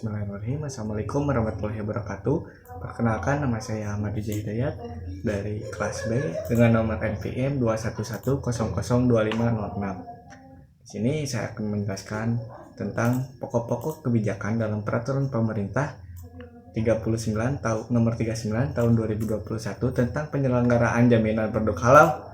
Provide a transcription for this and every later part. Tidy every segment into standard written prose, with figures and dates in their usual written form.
Bismillahirrahmanirrahim. Assalamualaikum warahmatullahi wabarakatuh. Perkenalkan, nama saya Ahmad Rijal Hidayat dari kelas B dengan nomor NPM 211002506. Di sini saya akan menjelaskan tentang pokok-pokok kebijakan dalam peraturan pemerintah 39 tahun nomor 39 tahun 2021 tentang penyelenggaraan jaminan produk halal.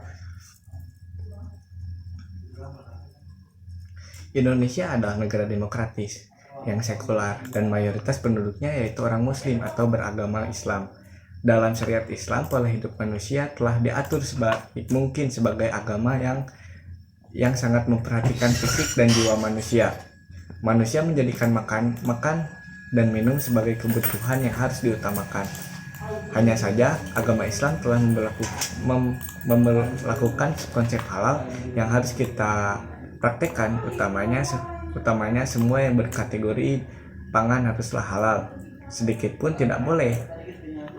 Indonesia adalah negara demokratis yang sekular dan mayoritas penduduknya yaitu orang muslim atau beragama Islam. Dalam syariat Islam, pola hidup manusia telah diatur sebagai agama yang sangat memperhatikan fisik dan jiwa manusia. Manusia menjadikan makan dan minum sebagai kebutuhan yang harus diutamakan. Hanya saja agama Islam telah memperlakukan konsep halal yang harus kita praktekkan, utamanya semua yang berkategori pangan haruslah halal. Sedikit pun tidak boleh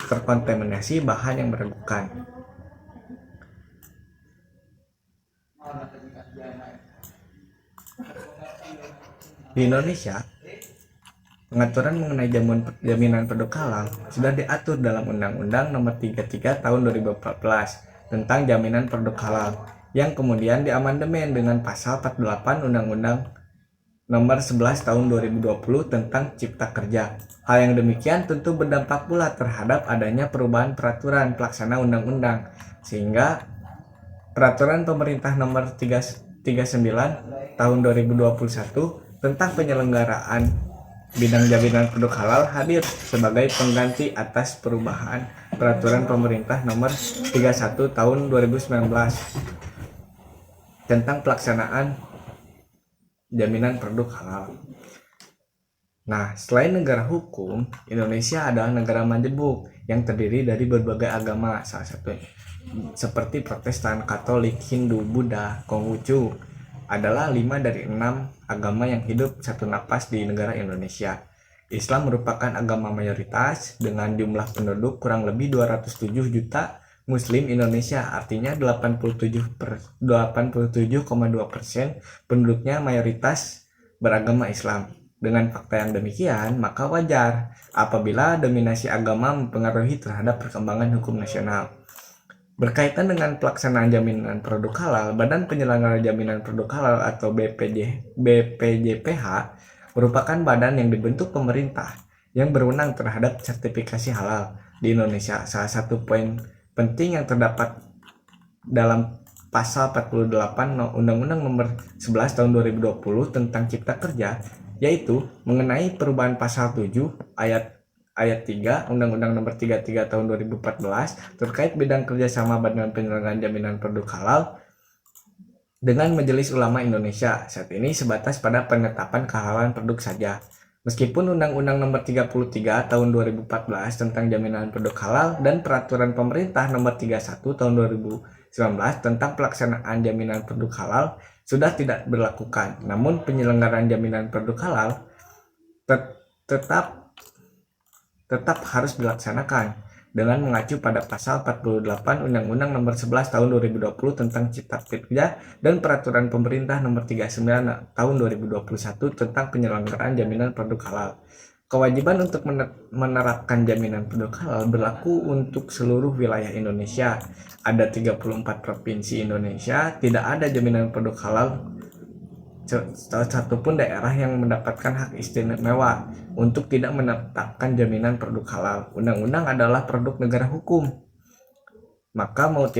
terkontaminasi bahan yang meragukan. Di Indonesia, pengaturan mengenai jaminan produk halal sudah diatur dalam Undang-Undang Nomor 33 Tahun 2014 tentang jaminan produk halal, yang kemudian diamandemen dengan Pasal 48 Undang-Undang Nomor 11 Tahun 2020 tentang Cipta Kerja. Hal yang demikian tentu berdampak pula terhadap adanya perubahan peraturan pelaksana undang-undang, sehingga Peraturan Pemerintah Nomor 39 Tahun 2021 tentang penyelenggaraan bidang jaminan produk halal hadir sebagai pengganti atas perubahan Peraturan Pemerintah Nomor 31 Tahun 2019 tentang pelaksanaan jaminan produk halal. Nah, selain negara hukum, Indonesia adalah negara majemuk yang terdiri dari berbagai agama, salah satunya seperti Protestan, Katolik, Hindu, Buddha, Konghucu adalah 5 dari 6 agama yang hidup satu napas di negara Indonesia. Islam merupakan agama mayoritas dengan jumlah penduduk kurang lebih 207 juta. Muslim Indonesia artinya 87,2% penduduknya mayoritas beragama Islam. Dengan fakta yang demikian, maka wajar apabila dominasi agama mempengaruhi terhadap perkembangan hukum nasional. Berkaitan dengan pelaksanaan jaminan produk halal, Badan Penyelenggara Jaminan Produk Halal atau BPJPH merupakan badan yang dibentuk pemerintah yang berwenang terhadap sertifikasi halal di Indonesia. Salah satu poin penting yang terdapat dalam Pasal 48 Undang-Undang Nomor 11 Tahun 2020 tentang Cipta Kerja, yaitu mengenai perubahan Pasal 7 ayat 3 Undang-Undang Nomor 33 Tahun 2014 terkait bidang kerjasama Badan Penyelenggaraan Jaminan Produk Halal dengan Majelis Ulama Indonesia. Saat ini sebatas pada penetapan kehalalan produk saja. Meskipun Undang-Undang Nomor 33 Tahun 2014 tentang Jaminan Produk Halal dan Peraturan Pemerintah Nomor 31 Tahun 2019 tentang Pelaksanaan Jaminan Produk Halal sudah tidak berlakukan, namun penyelenggaraan jaminan produk halal tetap harus dilaksanakan dengan mengacu pada Pasal 48 Undang-Undang Nomor 11 Tahun 2020 tentang Cipta Kerja dan Peraturan Pemerintah Nomor 39 Tahun 2021 tentang penyelenggaraan jaminan produk halal. Kewajiban untuk menerapkan jaminan produk halal berlaku untuk seluruh wilayah Indonesia. Ada 34 provinsi Indonesia, tidak ada jaminan produk halal satupun daerah yang mendapatkan hak istimewa untuk tidak menetapkan jaminan produk halal. Undang-undang adalah produk negara hukum. Maka mau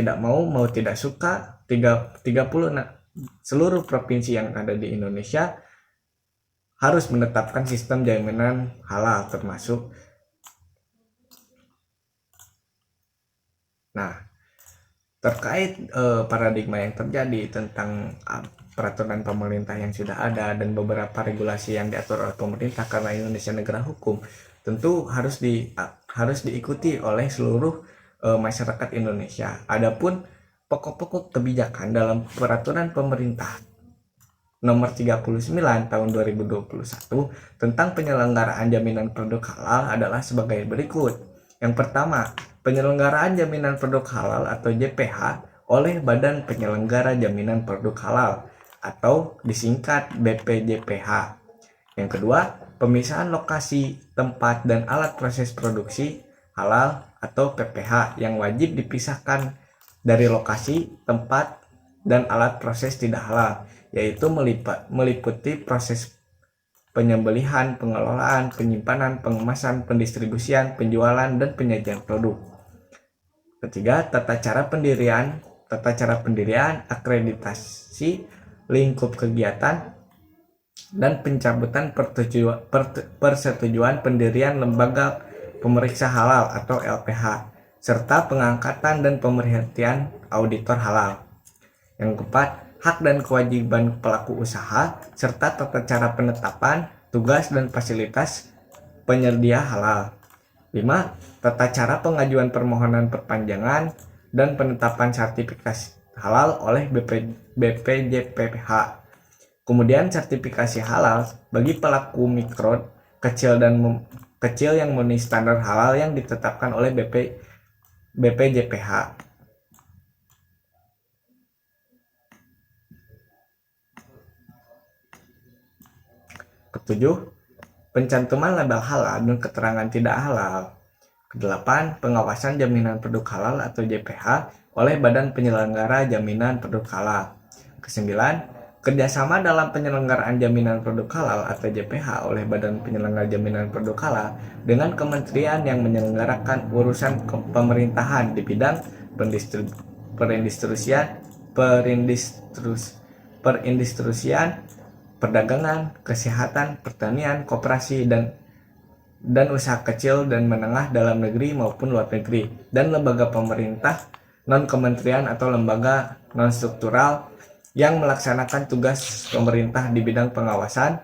tidak suka 30 seluruh provinsi yang ada di Indonesia harus menetapkan sistem jaminan halal termasuk. Nah, terkait paradigma yang terjadi tentang peraturan pemerintah yang sudah ada dan beberapa regulasi yang diatur oleh pemerintah karena Indonesia negara hukum, tentu harus diikuti oleh seluruh masyarakat Indonesia. Adapun pokok-pokok kebijakan dalam peraturan pemerintah Nomor 39 Tahun 2021 tentang penyelenggaraan jaminan produk halal adalah sebagai berikut. Yang pertama, penyelenggaraan jaminan produk halal atau JPH oleh Badan Penyelenggara Jaminan Produk Halal atau disingkat BPJPH. Yang kedua, Pemisahan lokasi, tempat, dan alat proses produksi halal atau PPH yang wajib dipisahkan dari lokasi, tempat, dan alat proses tidak halal, yaitu meliputi proses penyembelihan, pengelolaan, penyimpanan, pengemasan, pendistribusian, penjualan, dan penyajian produk. Ketiga, tata cara pendirian, akreditasi, lingkup kegiatan, dan pencabutan persetujuan pendirian lembaga pemeriksa halal atau LPH, serta pengangkatan dan pemerhatian auditor halal. Yang keempat, hak dan kewajiban pelaku usaha, serta tata cara penetapan, tugas, dan fasilitas penyedia halal. 5. Tata cara pengajuan permohonan perpanjangan dan penetapan sertifikasi halal oleh BPJPH. Kemudian sertifikasi halal bagi pelaku mikro, kecil yang memenuhi standar halal yang ditetapkan oleh BPJPH. Ketujuh, pencantuman label halal dan keterangan tidak halal. Kedelapan, pengawasan jaminan produk halal atau JPH oleh Badan Penyelenggara Jaminan Produk Halal. Kesembilan, kerjasama dalam penyelenggaraan jaminan produk halal atau JPH oleh Badan Penyelenggara Jaminan Produk Halal dengan kementerian yang menyelenggarakan urusan pemerintahan di bidang perindustrian, perdagangan, kesehatan, pertanian, koperasi, dan usaha kecil dan menengah dalam negeri maupun luar negeri, dan lembaga pemerintah non-kementerian atau lembaga non-struktural yang melaksanakan tugas pemerintah di bidang pengawasan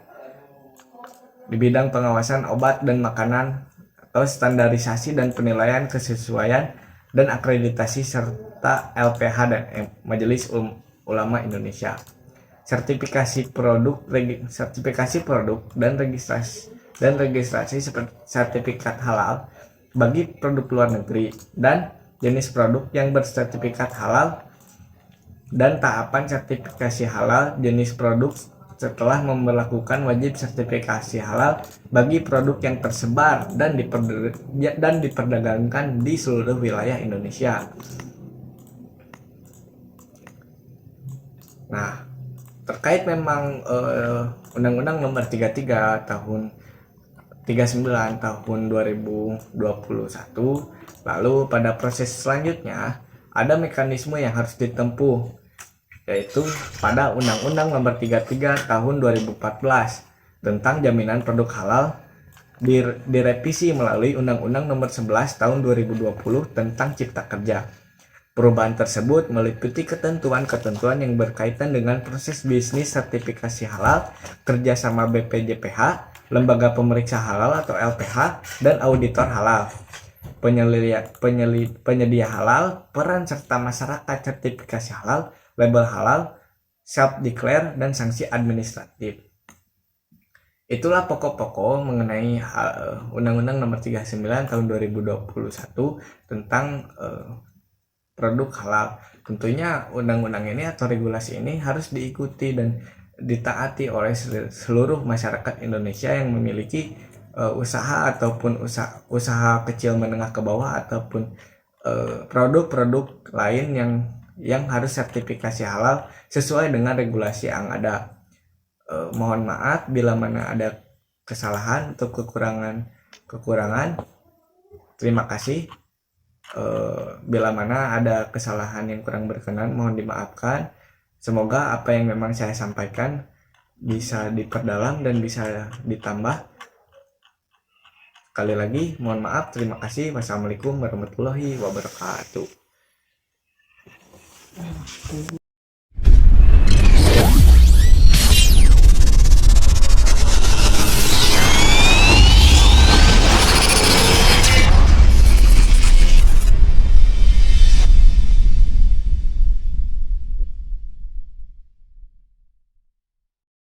obat dan makanan atau standarisasi dan penilaian kesesuaian dan akreditasi serta LPH dan Majelis Ulama Indonesia. Sertifikasi produk dan registrasi sertifikat halal bagi produk luar negeri dan jenis produk yang bersertifikat halal, dan tahapan sertifikasi halal jenis produk setelah memperlakukan wajib sertifikasi halal bagi produk yang tersebar dan diperdagangkan di seluruh wilayah Indonesia. Nah, terkait memang Undang-Undang Nomor 39 tahun 2021, lalu pada proses selanjutnya ada mekanisme yang harus ditempuh, yaitu pada Undang-Undang Nomor 33 tahun 2014 tentang jaminan produk halal direvisi melalui Undang-Undang Nomor 11 tahun 2020 tentang Cipta Kerja. Perubahan tersebut meliputi ketentuan-ketentuan yang berkaitan dengan proses bisnis sertifikasi halal, kerjasama BPJPH, lembaga pemeriksa halal atau LPH, dan auditor halal, penyedia halal, peran serta masyarakat, sertifikasi halal, label halal, self-declare, dan sanksi administratif. Itulah pokok-pokok mengenai Undang-Undang Nomor 39 tahun 2021 tentang produk halal. Tentunya undang-undang ini atau regulasi ini harus diikuti dan ditaati oleh seluruh masyarakat Indonesia yang memiliki usaha ataupun usaha kecil menengah ke bawah ataupun produk-produk lain yang harus sertifikasi halal sesuai dengan regulasi yang ada. Mohon maaf bila mana ada kesalahan atau kekurangan. Terima kasih. Bila mana ada kesalahan yang kurang berkenan, mohon dimaafkan. Semoga apa yang memang saya sampaikan bisa diperdalam dan bisa ditambah. Sekali lagi mohon maaf, terima kasih. Wassalamualaikum warahmatullahi wabarakatuh.